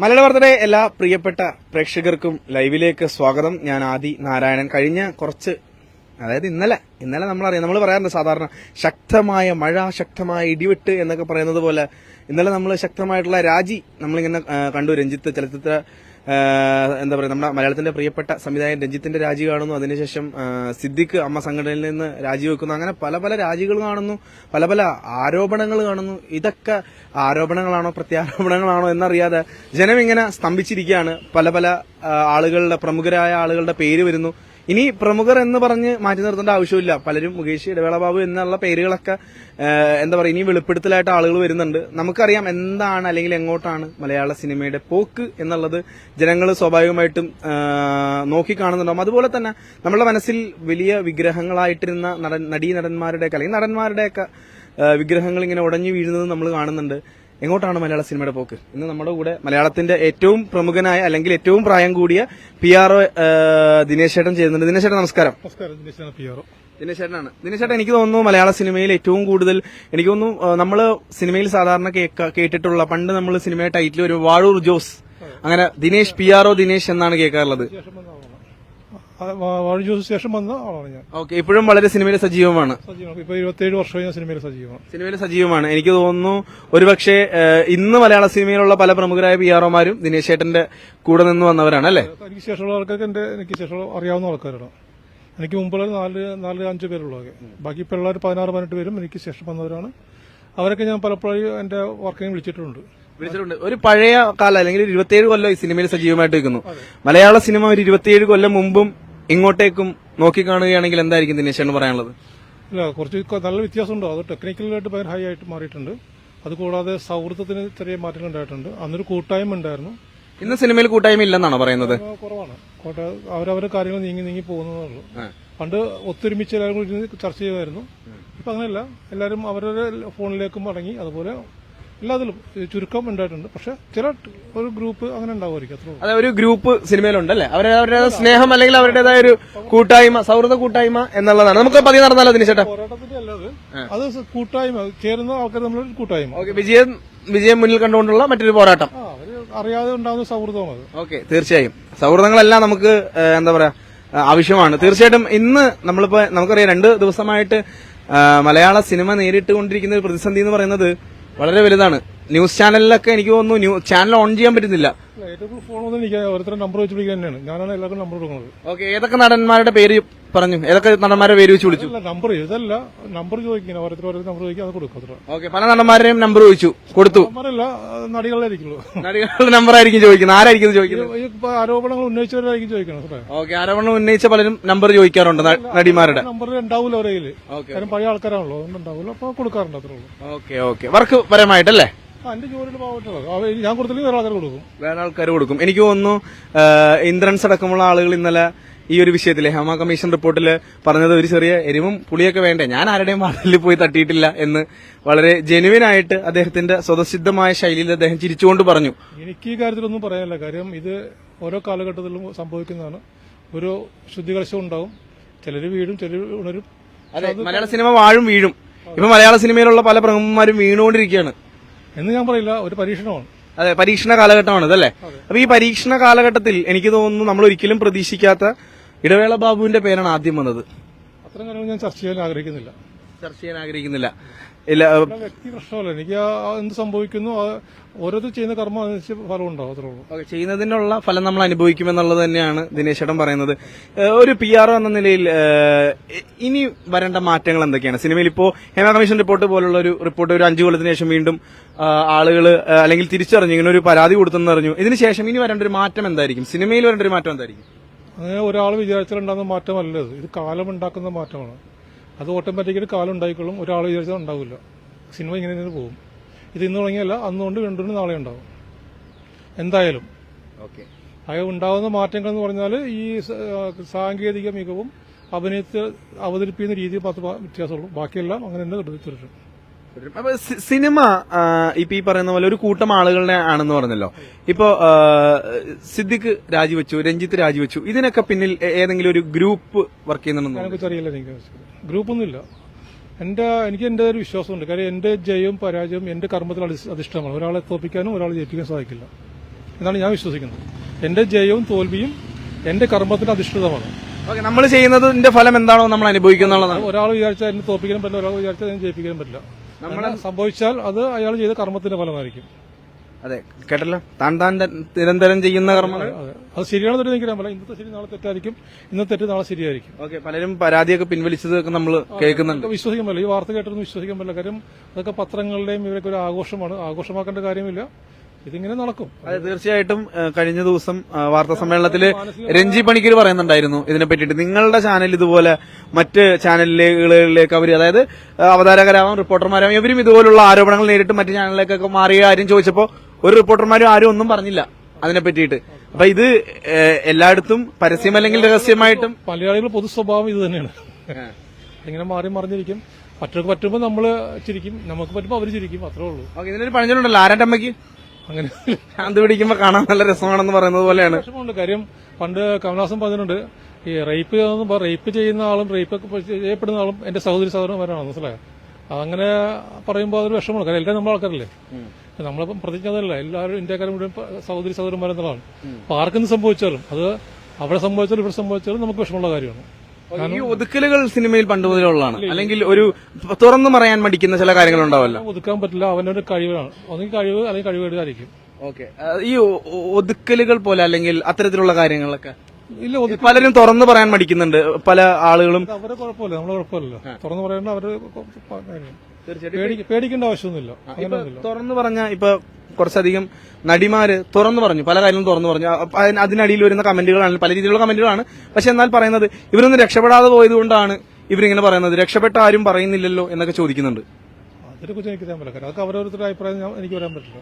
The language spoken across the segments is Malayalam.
മലയാള വാർത്തയുടെ എല്ലാ പ്രിയപ്പെട്ട പ്രേക്ഷകർക്കും ലൈവിലേക്ക് സ്വാഗതം. ഞാൻ ആദി നാരായണൻ. കഴിഞ്ഞ അതായത് ഇന്നലെ നമ്മൾ പറയാറുണ്ട് സാധാരണ ശക്തമായ മഴ, ശക്തമായ ഇടിവെട്ട് എന്നൊക്കെ പറയുന്നത് പോലെ ഇന്നലെ നമ്മൾ ശക്തമായിട്ടുള്ള രാജി നമ്മളിങ്ങനെ കണ്ടു. രഞ്ജിത്ത് ചലച്ചിത്ര എന്താ പറയുക, നമ്മുടെ മലയാളത്തിന്റെ പ്രിയപ്പെട്ട സംവിധായകൻ രഞ്ജിത്തിന്റെ രാജി കാണുന്നു. അതിനുശേഷം സിദ്ദിഖ് അമ്മ സംഘടനയിൽ നിന്ന് രാജിവെക്കുന്നു. അങ്ങനെ പല പല രാജികൾ കാണുന്നു, പല പല ആരോപണങ്ങൾ കാണുന്നു. ഇതൊക്കെ ആരോപണങ്ങളാണോ പ്രത്യാരോപണങ്ങളാണോ എന്നറിയാതെ ജനം ഇങ്ങനെ സ്തംഭിച്ചിരിക്കുകയാണ്. പല പല ആളുകളുടെ, പ്രമുഖരായ ആളുകളുടെ പേര് വരുന്നു. ഇനി പ്രമുഖർ എന്ന് പറഞ്ഞ് മാറ്റി നിർത്തേണ്ട ആവശ്യമില്ല. പലരും മുകേഷ്, ഇടവേള ബാബു എന്നുള്ള പേരുകളൊക്കെ എന്താ പറയുക, ഇനി വെളിപ്പെടുത്തലായിട്ട് ആളുകൾ വരുന്നുണ്ട്. നമുക്കറിയാം എന്താണ് അല്ലെങ്കിൽ എങ്ങോട്ടാണ് മലയാള സിനിമയുടെ പോക്ക് എന്നുള്ളത് ജനങ്ങൾ സ്വാഭാവികമായിട്ടും നോക്കിക്കാണുന്നുണ്ടാവും. അതുപോലെ തന്നെ നമ്മുടെ മനസ്സിൽ വലിയ വിഗ്രഹങ്ങളായിട്ടിരുന്ന നടന്മാരുടെയൊക്കെ അല്ലെങ്കിൽ നടന്മാരുടെയൊക്കെ വിഗ്രഹങ്ങൾ ഇങ്ങനെ ഉടഞ്ഞു വീഴുന്നത് നമ്മൾ കാണുന്നുണ്ട്. എങ്ങോട്ടാണ് മലയാള സിനിമയുടെ പോക്ക്? ഇന്ന് നമ്മുടെ കൂടെ മലയാളത്തിന്റെ ഏറ്റവും പ്രമുഖനായ അല്ലെങ്കിൽ ഏറ്റവും പ്രായം കൂടിയ PRO ദിനേശ് ചേട്ടൻ ചെയ്യുന്നുണ്ട്. ദിനേശ് ചേട്ടൻ നമസ്കാരം. ദിനേശ് ചേട്ടനാണ്. ദിനേശ് ചേട്ടൻ, എനിക്ക് തോന്നുന്നു മലയാള സിനിമയിൽ ഏറ്റവും കൂടുതൽ, എനിക്ക് തോന്നുന്നു നമ്മള് സിനിമയിൽ സാധാരണ കേട്ടിട്ടുള്ള, പണ്ട് നമ്മൾ സിനിമയുടെ ടൈറ്റിൽ ഒരു വാഴൂർ ജോസ്, അങ്ങനെ ദിനേശ് PRO ദിനേശ് എന്നാണ് കേൾക്കാറുള്ളത്. ശേഷം വന്ന ആളാണ് ഞാൻ. ഓക്കെ, ഇപ്പോഴും വളരെ സിനിമയിൽ സജീവമാണ്. ഇപ്പൊ 27 വർഷമായി ഞാൻ സിനിമയിൽ സജീവമാണ്. എനിക്ക് തോന്നുന്നു ഒരുപക്ഷെ ഇന്ന് മലയാള സിനിമയിലുള്ള പല പ്രമുഖരായ PROമാരും ദിനേശ് ചേട്ടന്റെ കൂടെ നിന്ന് വന്നവരാണ് അല്ലേ? എനിക്ക് ശേഷമുള്ള ആൾക്കാർക്ക് എനിക്ക് ശേഷം അറിയാവുന്ന ആൾക്കാരാണ്. എനിക്ക് മുമ്പുള്ള 4-5 പേരുള്ളതൊക്കെ. ബാക്കി പിള്ളേർ 16-18 പേരും എനിക്ക് ശേഷം വന്നവരാണ്. അവരൊക്കെ ഞാൻ പലപ്പോഴും എന്റെ വർക്കിന് വിളിച്ചിട്ടുണ്ട്. ഒരു പഴയ കാലം അല്ലെങ്കിൽ 27 കൊല്ലം ഈ സിനിമയിൽ സജീവമായിട്ട് നിൽക്കുന്നു. മലയാള സിനിമ ഒരു 27 കൊല്ലം മുമ്പും ഇങ്ങോട്ടേക്കും നോക്കിക്കാണുകയാണെങ്കിൽ എന്തായിരിക്കും ദിനേശ് എന്ന് പറയാനുള്ളത്? ഇല്ല, കുറച്ച് നല്ല വ്യത്യാസമുണ്ടോ. അത് ടെക്നിക്കലായിട്ട് ഭയങ്കര ഹൈ ആയിട്ട് മാറിയിട്ടുണ്ട്. അതുകൂടാതെ സൗഹൃദത്തിന് ചെറിയ മാറ്റങ്ങൾ ഉണ്ടായിട്ടുണ്ട്. അന്നൊരു കൂട്ടായ്മ ഉണ്ടായിരുന്നു. ഇന്ന് സിനിമയിൽ കൂട്ടായ്മ ഇല്ലെന്നാണോ പറയുന്നത്? കുറവാണ്. അവരവരുടെ കാര്യങ്ങൾ നീങ്ങി പോകുന്നതേ ഉള്ളൂ. പണ്ട് ഒത്തൊരുമിച്ച് എല്ലാവരും കൂടി ചർച്ച ചെയ്യുമായിരുന്നു. ഇപ്പൊ അങ്ങനെയല്ല, എല്ലാവരും അവരുടെ ഫോണിലേക്കും മടങ്ങി. അതുപോലെ എല്ലാത്തിലും ചുരുക്കം ഉണ്ടായിട്ടുണ്ട്. പക്ഷെ ഒരു ഗ്രൂപ്പ് അങ്ങനെ ഉണ്ടാവുമായിരിക്കും. അതെ, ഒരു ഗ്രൂപ്പ് സിനിമയിലുണ്ടല്ലേ, അവരുടെ സ്നേഹം അല്ലെങ്കിൽ അവരുടേതായ ഒരു കൂട്ടായ്മ, സൗഹൃദ കൂട്ടായ്മ എന്നുള്ളതാണ്. നമുക്ക് പതി നടന്നാലോ ദിനേശേട്ടാ? പോരാട്ടത്തിന്റെ അല്ലാതെ അത് കൂട്ടായ്മ, ചേരുന്ന ആൾക്കാർ നമ്മളൊരു കൂട്ടായ്മ. ഓക്കെ, വിജയം മുന്നിൽ കണ്ടുകൊണ്ടുള്ള മറ്റൊരു പോരാട്ടം. അറിയാതെ ഉണ്ടാകുന്ന സൗഹൃദമാണ് അത്. ഓക്കെ, തീർച്ചയായും സൗഹൃദങ്ങളെല്ലാം നമുക്ക് എന്താ പറയാ ആവശ്യമാണ്. തീർച്ചയായിട്ടും ഇന്ന് നമ്മളിപ്പോ നമുക്കറിയാം 2 ദിവസമായിട്ട് മലയാള സിനിമ നേരിട്ടുകൊണ്ടിരിക്കുന്ന ഒരു പ്രതിസന്ധി എന്ന് പറയുന്നത് വളരെ വലുതാണ്. ന്യൂസ് ചാനലിലൊക്കെ എനിക്ക് തോന്നുന്നു ചാനൽ ഓൺ ചെയ്യാൻ പറ്റുന്നില്ല. ഏറ്റവും ഫോണൊന്നും എനിക്ക് ഓരോരുത്തരുടെ നമ്പർ വെച്ച് വിളിക്കാൻ തന്നെയാണ്. ഞാനാണ് എല്ലാവർക്കും നമ്പർ കൊടുക്കുന്നത്. ഓക്കെ, ഏതൊക്കെ നടന്മാരുടെ പേര് പറഞ്ഞു? ഏതൊക്കെ നടന്മാരുടെ പേര് വെച്ച് വിളിച്ചു? നമ്പർ ഇതല്ല, നമ്പർ ചോദിക്കുന്നത് ഓരോരുത്തർ നമ്പർ ചോദിക്കുക, അത് കൊടുക്കും. ഓക്കെ, പല നടന്മാരുടെയും നമ്പർ ചോദിച്ചു, കൊടുത്തു. നമ്പറല്ല, നടികളായിരിക്കുള്ളൂ. നടികളുടെ നമ്പർ ആയിരിക്കും ചോദിക്കുന്നത്. ആരായിരിക്കും ചോദിക്കുന്നത്? ആരോപണങ്ങൾ ഉന്നയിച്ചവരായിരിക്കും ചോദിക്കുന്നത്. ഓക്കെ, ആരോപണം ഉന്നയിച്ച പലരും നമ്പർ ചോദിക്കാറുണ്ട് നടിമാരുടെ. നമ്പർ ഉണ്ടാവില്ല അവരെ കയ്യിൽ. കാര്യം പഴയ ആൾക്കാരാണല്ലോ, അതുകൊണ്ട് ഉണ്ടാവില്ല. അപ്പൊ കൊടുക്കാറുണ്ട്, അത്രേ ഉള്ളൂ. ഓക്കെ ഓക്കെ, വർക്ക് പരമായിട്ടല്ലേ? എന്റെ ജോലിയിൽ പാവട്ടുള്ളത് ഞാൻ കൊടുത്തില്ലെങ്കിൽ വേറെ ആൾക്കാർ കൊടുക്കും. എനിക്ക് തോന്നുന്നു ഇന്ദ്രൻസ് അടക്കമുള്ള ആളുകൾ ഇന്നലെ ഈ ഒരു വിഷയത്തിലെ ഹേമ കമ്മീഷൻ റിപ്പോർട്ടിൽ പറഞ്ഞത് ഒരു ചെറിയ എരിവും പുളിയൊക്കെ വേണ്ടേ, ഞാൻ ആരുടെയും വാതിലിൽ പോയി തട്ടിയിട്ടില്ല എന്ന് വളരെ ജെനുവിൻ ആയിട്ട് അദ്ദേഹത്തിന്റെ സ്വതസിദ്ധമായ ശൈലിയിൽ അദ്ദേഹം ചിരിച്ചുകൊണ്ട് പറഞ്ഞു. എനിക്ക് ഈ കാര്യത്തിലൊന്നും പറയാനില്ല. കാര്യം ഇത് ഓരോ കാലഘട്ടത്തിലും സംഭവിക്കുന്നതാണ്. ഒരു ശുദ്ധികലശം ഉണ്ടാവും, ചിലർ വീഴും, ചിലർ ഉണരും. അതെ, മലയാള സിനിമ വാഴും വീഴും. ഇപ്പൊ മലയാള സിനിമയിലുള്ള പല പ്രമുഖന്മാരും വീണുകൊണ്ടിരിക്കുകയാണ് എന്ന് ഞാൻ പറയില്ല, ഒരു പരീക്ഷണമാണ്. അതെ, പരീക്ഷണ കാലഘട്ടമാണ് ഇതല്ലേ? അപ്പൊ ഈ പരീക്ഷണ കാലഘട്ടത്തിൽ എനിക്ക് തോന്നുന്നു നമ്മൾ ഒരിക്കലും പ്രതീക്ഷിക്കാത്ത ഇടവേള ബാബുവിന്റെ പേരാണ് ആദ്യം വന്നത്. അത്തരം കാര്യങ്ങൾ ഞാൻ ചർച്ച ചെയ്യാൻ ആഗ്രഹിക്കുന്നില്ല. ഇല്ല, വ്യക്തി പ്രശ്നമല്ല. എനിക്ക് എന്ത് സംഭവിക്കുന്നു, ഓരോരുത്തർ ചെയ്യുന്ന കർമ്മം അനുസരിച്ച് ഫലം ഉണ്ടാവും, അത്രേ ഉള്ളൂ. ചെയ്യുന്നതിനുള്ള ഫലം നമ്മൾ അനുഭവിക്കുമെന്നുള്ളത് തന്നെയാണ് ദിനേശ് ചേട്ടൻ പറയുന്നത്. ഒരു PRO എന്ന നിലയിൽ ഇനി വരേണ്ട മാറ്റങ്ങൾ എന്തൊക്കെയാണ് സിനിമയിൽ? ഇപ്പോ ഹേമ കമ്മീഷൻ റിപ്പോർട്ട് പോലുള്ള ഒരു റിപ്പോർട്ട് ഒരു 5 കൊല്ലത്തിന് ശേഷം വീണ്ടും ആളുകൾ അല്ലെങ്കിൽ തിരിച്ചറിഞ്ഞു, ഇങ്ങനെ ഒരു പരാതി കൊടുത്തെന്ന് അറിഞ്ഞു. ഇതിനുശേഷം ഇനി വരേണ്ട ഒരു മാറ്റം എന്തായിരിക്കും? സിനിമയിൽ വരേണ്ട ഒരു മാറ്റം എന്തായിരിക്കും? അങ്ങനെ ഒരാൾ വിചാരിച്ചാലുണ്ടാകുന്ന മാറ്റമല്ല ഇത് കാലം ഉണ്ടാക്കുന്ന മാറ്റമാണ്. അത് ഓട്ടോമാറ്റിക്കലി കാലം ഉണ്ടായിക്കൊള്ളും. ഒരാൾ വിചാരിച്ചാൽ ഉണ്ടാവില്ല. സിനിമ ഇങ്ങനെ തന്നെ പോകും. ഇത് ഇന്ന് തുടങ്ങിയല്ല, അന്നുകൊണ്ട് വീണ്ടും നാളെ ഉണ്ടാവും എന്തായാലും. അത് ഉണ്ടാകുന്ന മാറ്റങ്ങൾ എന്ന് പറഞ്ഞാൽ ഈ സാങ്കേതിക മികവും അഭിനയത്തിൽ അവതരിപ്പിക്കുന്ന രീതി മാത്രമേ വ്യത്യാസമുള്ളൂ. ബാക്കിയെല്ലാം അങ്ങനെ തന്നെ തുടരും. അപ്പൊ സിനിമ ഇപ്പൊ ഈ പറയുന്ന പോലെ ഒരു കൂട്ടം ആളുകളുടെ ആണെന്ന് പറഞ്ഞല്ലോ. ഇപ്പോ സിദ്ദിഖ് രാജിവെച്ചു, രഞ്ജിത്ത് രാജിവെച്ചു, ഇതിനൊക്കെ പിന്നിൽ ഏതെങ്കിലും ഒരു ഗ്രൂപ്പ് വർക്ക് ചെയ്യുന്നുണ്ടെന്ന് അറിയില്ല. എനിക്ക് ഗ്രൂപ്പൊന്നുമില്ല. എനിക്ക് എന്റെ ഒരു വിശ്വാസമുണ്ട്. കാര്യം എന്റെ ജയവും പരാജയവും എന്റെ കർമ്മത്തിൽ അധിഷ്ഠമാണ്. ഒരാളെ തോപ്പിക്കാനും ഒരാളെ ജയിപ്പിക്കാനും സാധിക്കില്ല. എന്നാണ് ഞാൻ വിശ്വസിക്കുന്നത്. എന്റെ ജയവും തോൽവിയും എന്റെ കർമ്മത്തിന് അധിഷ്ഠിതമാണ്. ഓക്കെ, നമ്മൾ ചെയ്യുന്നതിന്റെ ഫലം എന്താണോ നമ്മൾ അനുഭവിക്കുന്നുള്ളതാണ്. ഒരാൾ വിചാരിച്ചാൽ എന്നെ തോൽപ്പിക്കാനും പറ്റില്ല, ഒരാൾ വിചാരിച്ചാൽ എന്നെ ജയിപ്പിക്കാനും പറ്റില്ല. നമ്മളെ സംഭവിച്ചാൽ അത് അയാൾ ചെയ്ത കർമ്മത്തിന്റെ ഫലമായിരിക്കും. അതെ, കേട്ടല്ലോ, താൻ നിരന്തരം ചെയ്യുന്ന കർമ്മങ്ങൾ. അതെ, അത് ശരിയാണെന്ന് എനിക്ക് അറിയാൻ പറ്റില്ല. ഇന്നത്തെ ശരി നാളെ തെറ്റായിരിക്കും, ഇന്നത്തെ തെറ്റ് നാളെ ശരിയായിരിക്കും. ഓക്കെ, പലരും പരാതിയൊക്കെ പിൻവലിച്ചതൊക്കെ നമ്മൾ കേൾക്കുന്നുണ്ട്. വിശ്വസിക്കാൻ പറ്റില്ല, ഈ വാർത്ത കേട്ടൊന്നും വിശ്വസിക്കാൻ പറ്റില്ല. കാര്യം അതൊക്കെ പത്രങ്ങളുടെയും ഇവരൊക്കെ ഒരു ആഘോഷമാണ്, ആഘോഷമാക്കേണ്ട കാര്യമില്ല. ഇതിങ്ങനെ നടക്കും. അതെ, തീർച്ചയായിട്ടും. കഴിഞ്ഞ ദിവസം വാർത്താ സമ്മേളനത്തിൽ രഞ്ജി പണിക്കർ പറയുന്നുണ്ടായിരുന്നു ഇതിനെ പറ്റിയിട്ട്. നിങ്ങളുടെ ചാനൽ ഇതുപോലെ മറ്റ് ചാനലുകളിലേക്ക് അവർ, അതായത് അവതാരകരാവാം, റിപ്പോർട്ടർമാരാവാം, ഇവരും ഇതുപോലുള്ള ആരോപണങ്ങൾ നേരിട്ട് മറ്റ് ചാനലിലേക്കൊക്കെ മാറിയ കാര്യം ചോദിച്ചപ്പോൾ ഒരു റിപ്പോർട്ടർമാരും ആരും ഒന്നും പറഞ്ഞില്ല അതിനെ പറ്റിയിട്ട്. അപ്പൊ ഇത് എല്ലായിടത്തും പരസ്യം അല്ലെങ്കിൽ രഹസ്യമായിട്ടും മലയാളികളുടെ പൊതു സ്വഭാവം ഇത് തന്നെയാണ്. ഇങ്ങനെ മാറി മറിഞ്ഞിരിക്കും. മറ്റൊക്കെ പറ്റുമ്പോൾ നമ്മള് ചിരിക്കും, നമുക്ക് പറ്റുമ്പോൾ അവര് ചിരിക്കും, അത്രേ ഉള്ളൂ. ഇതിനൊരു പഴഞ്ചൊല്ലുണ്ടല്ലോ, ആരാന്റെ അമ്മയ്ക്ക് അങ്ങനെ അത് പിടിക്കുമ്പോ കാണാൻ നല്ല രസമാണെന്ന് പറയുന്നത് പോലെയാണ്. വിഷമമുണ്ട്. കാര്യം പണ്ട് കമലഹാസൻ പറഞ്ഞിട്ടുണ്ട്, ഈ റേപ്പ് ചെയ്യുന്ന ആളും റേപ്പ് ചെയ്യപ്പെടുന്ന ആളും എന്റെ സഹോദരന്മാരാണ്, മനസ്സിലായോ? അങ്ങനെ പറയുമ്പോൾ അതൊരു വിഷമമാണ്. കാര്യം എല്ലാവരും നമ്മളെ ആൾക്കാരല്ലേ, നമ്മളിപ്പം പ്രതിജ്ഞതല്ല, എല്ലാവരും ഇന്ത്യക്കാരും മുഴുവൻ സഹോദരന്മാരെന്നുള്ളതാണ്. അപ്പൊ ആർക്കെന്ത് സംഭവിച്ചാലും, അത് അവിടെ സംഭവിച്ചാലും ഇവിടെ സംഭവിച്ചാലും നമുക്ക് വിഷമമുള്ള കാര്യമാണ്. ഈ ഒതുക്കലുകൾ സിനിമയിൽ പണ്ട് മുതലുള്ളതാണ്, അല്ലെങ്കിൽ ഒരു തുറന്നു പറയാൻ മടിക്കുന്ന ചില കാര്യങ്ങൾ ഉണ്ടാവല്ലോ. ഒതുക്കാൻ പറ്റില്ല, അവനൊരു കഴിവാണ്. ഒന്നെങ്കിൽ കഴിവ് അല്ലെങ്കിൽ കഴിവേടുകാരിക്കും. ഓക്കെ, ഈ ഒതുക്കലുകൾ പോലെ അല്ലെങ്കിൽ അത്തരത്തിലുള്ള കാര്യങ്ങളൊക്കെ ഇല്ല, പലരും തുറന്നു പറയാൻ മടിക്കുന്നുണ്ട്. പല ആളുകളും അവരെ കുഴപ്പമില്ല, നമ്മളെ കുഴപ്പമില്ലല്ലോ. തുറന്നു പറയേണ്ട അവര് പേടിക്കേണ്ട ആവശ്യമൊന്നുമില്ല. തുറന്നു പറഞ്ഞ ഇപ്പൊ കുറച്ചധികം നടിമാര് തുറന്നു പറഞ്ഞു, പല കാര്യങ്ങളും തുറന്നു പറഞ്ഞു. അതിനടിയിൽ വരുന്ന കമന്റുകളാണ് പല രീതിയിലുള്ള കമന്റുകളാണ്. പക്ഷെ എന്നാൽ പറയുന്നത് ഇവരൊന്നും രക്ഷപ്പെടാതെ പോയതുകൊണ്ടാണ് ഇവരിങ്ങനെ പറയുന്നത്. രക്ഷപ്പെട്ട ആരും പറയുന്നില്ലല്ലോ എന്നൊക്കെ ചോദിക്കുന്നുണ്ട്. അതിനെക്കുറിച്ച് എനിക്ക് പറയാൻ പറ്റില്ല. അതൊക്കെ അവരോരുത്തരുടെ അഭിപ്രായം എനിക്ക് പറയാൻ പറ്റില്ല.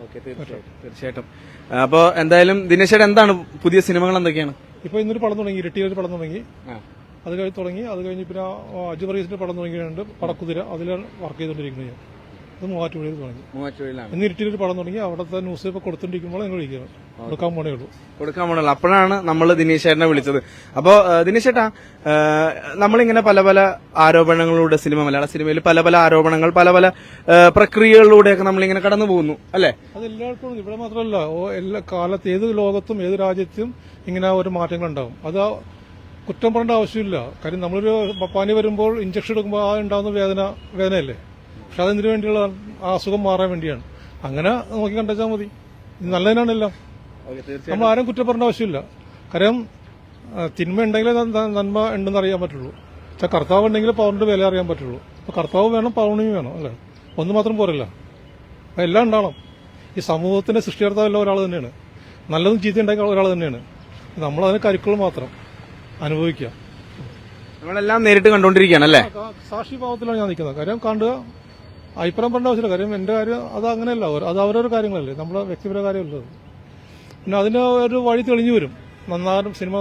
ഓക്കെ, തീർച്ചയായിട്ടും. അപ്പോ എന്തായാലും ദിനേശേട്ടൻ എന്താണ് പുതിയ സിനിമകൾ എന്തൊക്കെയാണ്? ഇപ്പൊ ഇന്നൊരു പടം തുടങ്ങി, ഇരട്ടിയൊരു പടം തുടങ്ങി. അത് കഴിഞ്ഞ് പിന്നെ അജു വർഗീസിന്റെ പടം തുടങ്ങിയിട്ടുണ്ട്, പടക്കുതിര. അതിലാണ് വർക്ക് ചെയ്തുകൊണ്ടിരിക്കുന്നത് ഞാൻ. അത് മൂവാറ്റുപുഴയിൽ തുടങ്ങി. ഇന്ന് ഇരട്ടിയിലൊരു പടം തുടങ്ങി. അവിടുത്തെ ന്യൂസ് ഇപ്പൊ കൊടുത്തോണ്ടിരിക്കുമ്പോൾ ഞങ്ങൾ വിളിക്കുകയാണ്, കൊടുക്കാൻ പോണേ ഉള്ളൂ. അപ്പോഴാണ് നമ്മൾ ദിനേശേട്ടനെ വിളിച്ചത്. അപ്പോ ദിനേശേട്ടാ, നമ്മളിങ്ങനെ പല പല ആരോപണങ്ങളിലൂടെ മലയാള സിനിമയിൽ പല പല ആരോപണങ്ങൾ, പല പല പ്രക്രിയകളിലൂടെയൊക്കെ നമ്മളിങ്ങനെ കടന്നു പോകുന്നു, അല്ലെ? അത് എല്ലാവർക്കും, ഇവിടെ മാത്രമല്ല, എല്ലാ കാലത്ത് ഏത് ലോകത്തും ഏത് രാജ്യത്തും ഇങ്ങനെ ഒരു മാറ്റങ്ങൾ ഉണ്ടാവും. അത് കുറ്റം പറയേണ്ട ആവശ്യമില്ല. കാര്യം നമ്മളൊരു പനി വരുമ്പോൾ ഇഞ്ചക്ഷൻ എടുക്കുമ്പോൾ ആ ഉണ്ടാകുന്ന വേദനയല്ലേ. പക്ഷെ അതെന്തിനു വേണ്ടിയുള്ള ആ അസുഖം മാറാൻ വേണ്ടിയാണ്. അങ്ങനെ നോക്കി കണ്ടെച്ചാൽ മതി. ഇത് നല്ലതിനാണെല്ലാം. നമ്മൾ ആരും കുറ്റം പറയേണ്ട ആവശ്യമില്ല. കാര്യം തിന്മ ഉണ്ടെങ്കിലേ നന്മ ഉണ്ടെന്ന് അറിയാൻ പറ്റുള്ളൂ. പക്ഷെ കർത്താവ് ഉണ്ടെങ്കിൽ പൗറിന്റെ വില അറിയാൻ പറ്റുള്ളൂ. അപ്പൊ കർത്താവ് വേണം, പൗർണമി വേണം, അല്ലേ? ഒന്ന് മാത്രം പോരല്ല, എല്ലാം ഉണ്ടാവണം. ഈ സമൂഹത്തിന്റെ സൃഷ്ടികർത്താവെല്ലാം ഒരാൾ തന്നെയാണ്. നല്ലതും ചീത്ത ഉണ്ടാക്കിയ ഒരാൾ തന്നെയാണ്. നമ്മളതിന് കരുക്കൾ മാത്രം അനുഭവിക്കുക. നമ്മളെല്ലാം നേരിട്ട് കണ്ടുകൊണ്ടിരിക്കുകയാണ്, അല്ലേ? സാക്ഷിഭാവത്തിലാണ് ഞാൻ നിൽക്കുന്നത്. കാര്യം കാണുക, അഭിപ്രായം പറയേണ്ട ആവശ്യമില്ല. കാര്യം എന്റെ കാര്യം അത് അങ്ങനെയല്ല, അത് അവരൊരു കാര്യങ്ങളല്ലേ, നമ്മുടെ വ്യക്തിപര കാര്യമല്ലത്. പിന്നെ അതിന് ഒരു വഴി തെളിഞ്ഞു വരും. സിനിമ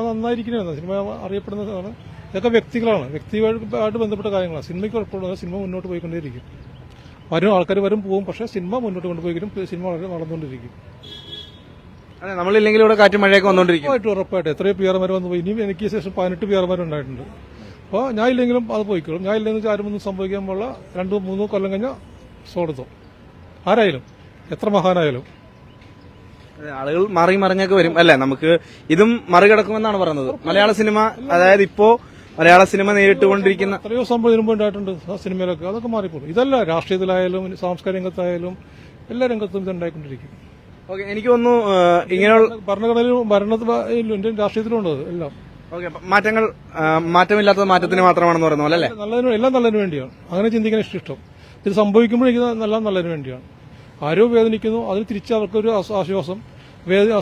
നന്നായിരിക്കുന്നതാണ്, സിനിമ അറിയപ്പെടുന്നതാണ്. ഇതൊക്കെ വ്യക്തികളാണ്, വ്യക്തിയുമായിട്ട് ബന്ധപ്പെട്ട കാര്യങ്ങളാണ്. സിനിമയ്ക്ക് കുഴപ്പമുള്ളത് സിനിമ മുന്നോട്ട് പോയിക്കൊണ്ടേയിരിക്കും. ആൾക്കാർ വരും പോവും, പക്ഷെ സിനിമ മുന്നോട്ട് കൊണ്ടുപോയിക്കും. സിനിമ വളരെ വളർന്നുകൊണ്ടിരിക്കും. അതെ, നമ്മളില്ലെങ്കിൽ ഇവിടെ കാറ്റും മഴയൊക്കെ വന്നുകൊണ്ടിരിക്കും. ഉറപ്പായിട്ട് എത്രയോ പിയർമാർ വന്നു പോയി. ഇനിയും എനിക്ക് ശേഷം 18 പിയർമാരുണ്ടായിട്ടുണ്ട്. അപ്പോൾ ഞാൻ ഇല്ലെങ്കിലും അത് പോയിക്കോളും. ഞാൻ ഇല്ലെങ്കിൽ ആരും സംഭവിക്കാൻ പോലുള്ള 2-3 കൊല്ലം കഴിഞ്ഞാൽ സോടുത്തോ ആരായാലും, എത്ര മഹാനായാലും. ആളുകൾ മാറി മറിഞ്ഞൊക്കെ വരും, അല്ലെ? നമുക്ക് ഇതും മറികടക്കുമെന്നാണ് പറയുന്നത്. മലയാള സിനിമ, അതായത് ഇപ്പോ മലയാള സിനിമ നേരിട്ടുകൊണ്ടിരിക്കുന്ന എത്രയോ സംഭവം ഇതിനുമ്പോ ഉണ്ടായിട്ടുണ്ട് സിനിമയിലൊക്കെ. അതൊക്കെ മാറിപ്പോകും. ഇതല്ല, രാഷ്ട്രീയത്തിലായാലും സാംസ്കാരിക രംഗത്തായാലും എല്ലാ രംഗത്തും ഇത് ഉണ്ടായിക്കൊണ്ടിരിക്കും. ഓക്കെ, എനിക്ക് തോന്നുന്നു ഇങ്ങനെയുള്ള ഭരണത്തിലും ഇന്ത്യൻ രാഷ്ട്രീയത്തിലും ഉണ്ട് എല്ലാം. ഓക്കെ, മാറ്റമില്ലാത്തത് മാറ്റത്തിന് മാത്രമാണെന്ന് പറയുന്നത് അല്ലേ? എല്ലാം നല്ലതിന് വേണ്ടിയാണ്. അങ്ങനെ ചിന്തിക്കാൻ ഇഷ്ടം. ഇത് സംഭവിക്കുമ്പോഴേക്കും എല്ലാം നല്ലതിന് വേണ്ടിയാണ്. ആരോ വേദനിക്കുന്നു, അതിന് തിരിച്ച് അവർക്കൊരു ആശ്വാസം,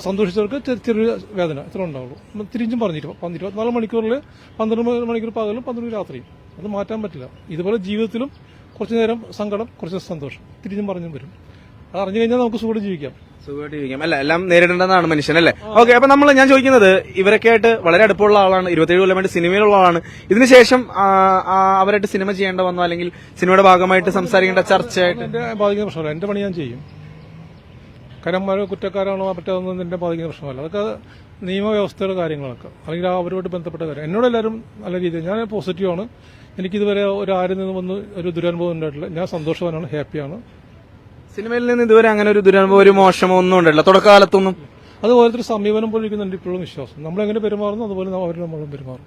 സന്തോഷിച്ചവർക്ക് ചെറിയ വേദന, ഇത്ര ഉണ്ടാവുള്ളൂ. തിരിച്ചും പറഞ്ഞിട്ട് 24 മണിക്കൂറിൽ 12 മണിക്കൂർ പകലും 12 രാത്രിയും. അത് മാറ്റാൻ പറ്റില്ല. ഇതുപോലെ ജീവിതത്തിലും കുറച്ചു നേരം സങ്കടം, കുറച്ച് സന്തോഷം, തിരിച്ചും പറഞ്ഞും വരും. അത് അറിഞ്ഞു കഴിഞ്ഞാൽ നമുക്ക് സുഖമായിട്ട് ജീവിക്കാം. അല്ല, എല്ലാം നേരിടേണ്ടതാണ് മനുഷ്യൻ, അല്ലേ? ഓക്കെ, അപ്പൊ ഞാൻ ചോദിക്കുന്നത്, ഇവരൊക്കെ ആയിട്ട് വളരെ അടുപ്പമുള്ള ആളാണ്, 27 കൊല്ലമായിട്ട് സിനിമയിലുള്ള ആളാണ്. ഇതിനുശേഷം അവരായിട്ട് സിനിമ ചെയ്യേണ്ട വന്നോ, അല്ലെങ്കിൽ സിനിമയുടെ ഭാഗമായിട്ട് സംസാരിക്കേണ്ട ചർച്ചയായിട്ട് എന്റെ ബാധിക്കുന്ന പ്രശ്നമല്ല. എന്റെ പണി ഞാൻ ചെയ്യും. കാരണം കുറ്റക്കാരാണോ മറ്റൊന്നും എന്റെ ബാധിക്കുന്ന പ്രശ്നമല്ല. അതൊക്കെ നിയമവ്യവസ്ഥയുടെ കാര്യങ്ങളൊക്കെ, അല്ലെങ്കിൽ അവരോട് ബന്ധപ്പെട്ട കാര്യം. എന്നോട് എല്ലാവരും നല്ല രീതിയിൽ, ഞാൻ പോസിറ്റീവാണ്. എനിക്കിതുവരെ ആരിൽ നിന്നും ഒരു ദുരനുഭവം ഉണ്ടായിട്ടില്ല. ഞാൻ സന്തോഷവാനാണ്, ഹാപ്പിയാണ്. സിനിമയിൽ നിന്ന് ഇതുവരെ അങ്ങനെ ഒരു ദുരനുഭവം, ഒരു മോശമോ ഒന്നും ഉണ്ടല്ലോ തുടക്കകാലത്തൊന്നും? അത് ഓരോരുത്തർ സമീപനം പോലെ ഇരിക്കുന്നുണ്ട് ഇപ്പോഴും വിശ്വാസം. നമ്മളെങ്ങനെ പെരുമാറുന്നു അതുപോലെ അവർ നമ്മളും പെരുമാറും.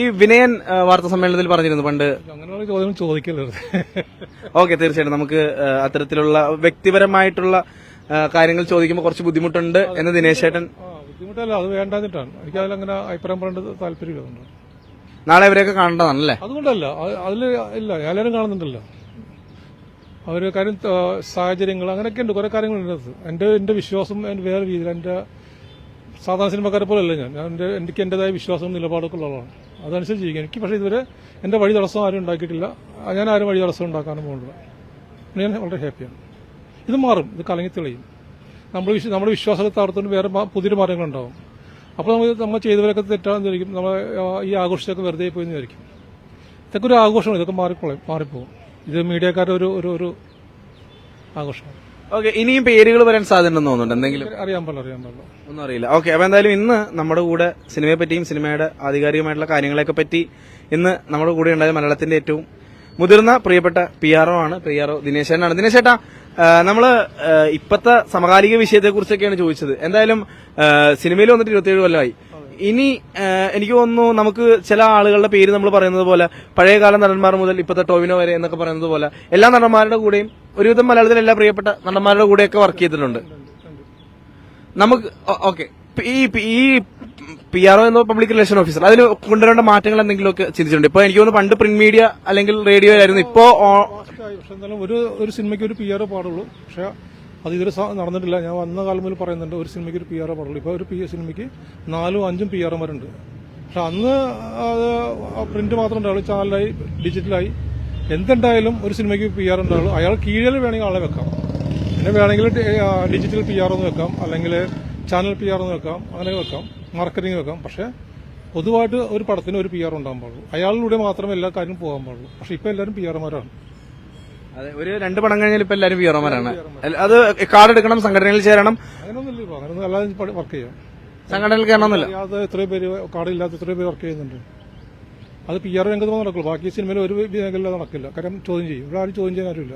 ഈ വിനയൻ വാർത്താ സമ്മേളനത്തിൽ പറഞ്ഞിരുന്നു പണ്ട്. അങ്ങനെയുള്ള ചോദ്യം ചോദിക്കരുത്. ഓക്കെ, തീർച്ചയായിട്ടും നമുക്ക് അത്തരത്തിലുള്ള വ്യക്തിപരമായിട്ടുള്ള കാര്യങ്ങൾ ചോദിക്കുമ്പോൾ കുറച്ച് ബുദ്ധിമുട്ടുണ്ട് എന്ന് ദിനേശ് ചേട്ടൻ. ബുദ്ധിമുട്ടല്ല, അത് വേണ്ടാഞ്ഞിട്ടാണ്. എനിക്ക് അതിലങ്ങനെ അഭിപ്രായം പറയേണ്ടത് താല്പര്യമില്ല. നാളെ അവരെയൊക്കെ കാണേണ്ടതാണല്ലേ? അതുകൊണ്ടല്ല, അതിൽ ഇല്ല, എല്ലാവരും കാണുന്നുണ്ടല്ലോ. അവര് കാര്യം സാഹചര്യങ്ങൾ അങ്ങനെയൊക്കെ ഉണ്ട്, കുറെ കാര്യങ്ങളുണ്ട്. എന്റെ വിശ്വാസം വേറെ രീതിയിൽ, എന്റെ സാധാരണ സിനിമക്കാരെ പോലെയല്ല ഞാൻ. എനിക്ക് എന്റേതായ വിശ്വാസവും നിലപാടൊക്കെ ഉള്ള ആളാണ്. അതനുസരിച്ച് ജീവിക്കും എനിക്ക്. പക്ഷേ ഇതുവരെ എന്റെ വഴി തടസ്സം ആരും ഉണ്ടാക്കിയിട്ടില്ല. ഞാൻ ആരും വഴി തടസ്സം ഉണ്ടാക്കാനും പോകുന്നില്ല. ഞാൻ വളരെ ഹാപ്പിയാണ്. ഇത് മാറും, ഇത് കലങ്ങി തെളിയും. നമ്മുടെ വിശ്വാസത്തെ തകർത്തുകൊണ്ട് വേറെ പുതിയൊരു മാർഗങ്ങളുണ്ടാവും. അപ്പോൾ നമ്മൾ ചെയ്തവരൊക്കെ തെറ്റാണെന്ന് വിചാരിക്കും. നമ്മൾ ഈ ആഘോഷത്തൊക്കെ വെറുതെ പോയി എന്ന് വിചാരിക്കും. ഇതൊക്കെ ഒരു ആഘോഷമാണ്, ഇതൊക്കെ മാറിപ്പോകും. ഇത് മീഡിയക്കാരുടെ ഒരു ആഘോഷമാണ്. ഓക്കെ, ഇനിയും പേരുകൾ വരാൻ സാധ്യതയുണ്ടെന്ന് തോന്നുന്നുണ്ട് എന്തെങ്കിലും? അറിയാൻ പാടില്ല ഒന്നും അറിയില്ല. ഓക്കെ, അപ്പൊ എന്തായാലും ഇന്ന് നമ്മുടെ കൂടെ സിനിമയെ പറ്റിയും സിനിമയുടെ ആധികാരികമായിട്ടുള്ള കാര്യങ്ങളെയൊക്കെ പറ്റി ഇന്ന് നമ്മുടെ കൂടെ ഉണ്ടായത് മലയാളത്തിന്റെ ഏറ്റവും മുതിർന്ന പ്രിയപ്പെട്ട PRO ആണ്, PRO ദിനേശ് ചേട്ടനാണ്. ദിനേശ് ചേട്ടാ, നമ്മള് ഇപ്പത്തെ സമകാലിക വിഷയത്തെ കുറിച്ചൊക്കെയാണ് ചോദിച്ചത്. എന്തായാലും സിനിമയിൽ വന്നിട്ട് 27 കൊല്ലമായി. ഇനി എനിക്ക് തോന്നുന്നു നമുക്ക് ചില ആളുകളുടെ പേര് നമ്മൾ പറയുന്നത് പോലെ പഴയകാല നടന്മാർ മുതൽ ഇപ്പത്തെ ടോവിനോ വരെ എന്നൊക്കെ പറയുന്നത് പോലെ എല്ലാ നടന്മാരുടെ കൂടെയും ഒരുവിധം മലയാളത്തിലെ എല്ലാ പ്രിയപ്പെട്ട നടന്മാരുടെ കൂടെയൊക്കെ വർക്ക് ചെയ്തിട്ടുണ്ട് നമുക്ക്. ഓക്കെ, ഈ PRO എന്ന പബ്ലിക് റിലേഷൻ ഓഫീസർ അതിൽ കൊണ്ടുവരേണ്ട മാറ്റങ്ങൾ എന്തെങ്കിലുമൊക്കെ ചിന്തിച്ചിട്ടുണ്ട്? ഇപ്പൊ എനിക്ക് തോന്നുന്നു പണ്ട് പ്രിന്റ് മീഡിയ അല്ലെങ്കിൽ റേഡിയോ ആയിരുന്നു, ഇപ്പോ ഒരു സിനിമയ്ക്ക് ഒരു PRO പാടുള്ളൂ. പക്ഷെ അത് ഇതുവരെ നടന്നിട്ടില്ല. ഞാൻ വന്ന കാലം മുതൽ പറയുന്നുണ്ട് ഒരു സിനിമയ്ക്ക് ഒരു PRO പാടുള്ളൂ. ഇപ്പോൾ ഒരു സിനിമയ്ക്ക് 4 ഉം 5 ഉം PROമാരുണ്ട്. പക്ഷെ അന്ന് അത് പ്രിന്റ് മാത്രം ഉണ്ടാവുള്ളൂ, ചാനലായി ഡിജിറ്റലായി. എന്തുണ്ടായാലും ഒരു സിനിമയ്ക്ക് PRO ഉണ്ടാവുള്ളൂ. അയാൾ കീഴിൽ വേണമെങ്കിൽ ആളെ വെക്കാം. പിന്നെ വേണമെങ്കിൽ ഡിജിറ്റൽ PRO എന്ന് വെക്കാം, അല്ലെങ്കിൽ ചാനൽ PRO എന്ന് വെക്കാം, അങ്ങനെ വെക്കാം, മാർക്കറ്റിംഗ് വെക്കാം. പക്ഷെ പൊതുവായിട്ട് ഒരു പടത്തിന് ഒരു PRO ഉണ്ടാകാൻ പാടുള്ളൂ. അയാളിലൂടെ മാത്രമേ എല്ലാ കാര്യവും പോകാൻ പാടുള്ളൂ. പക്ഷെ ഇപ്പൊ എല്ലാവരും PROമാരാണ്. അതെ, ഒരു 2 പടം കഴിഞ്ഞാൽ ഇപ്പൊ എല്ലാവരും PROമാരാണ്. അത് കാർഡ് എടുക്കണം, സംഘടനയിൽ ചേരണം, അങ്ങനെയൊന്നുമില്ല. അങ്ങനെയൊന്നും അല്ലാതെ വർക്ക് ചെയ്യാം. സംഘടനയിൽ കയറണമെന്നില്ല. അത് എത്രയോ പേര് കാർഡില്ലാത്ത എത്രയോ പേര് വർക്ക് ചെയ്യുന്നുണ്ട്. അത് PRO രംഗത്ത് നടക്കുള്ളൂ. ബാക്കി സിനിമയിൽ ഒരു മേഖല നടക്കില്ല. കാര്യം ചോദ്യം ചെയ്യും. ഇവിടെ ആരും ചോദ്യം ചെയ്യാൻ ആരുമില്ല.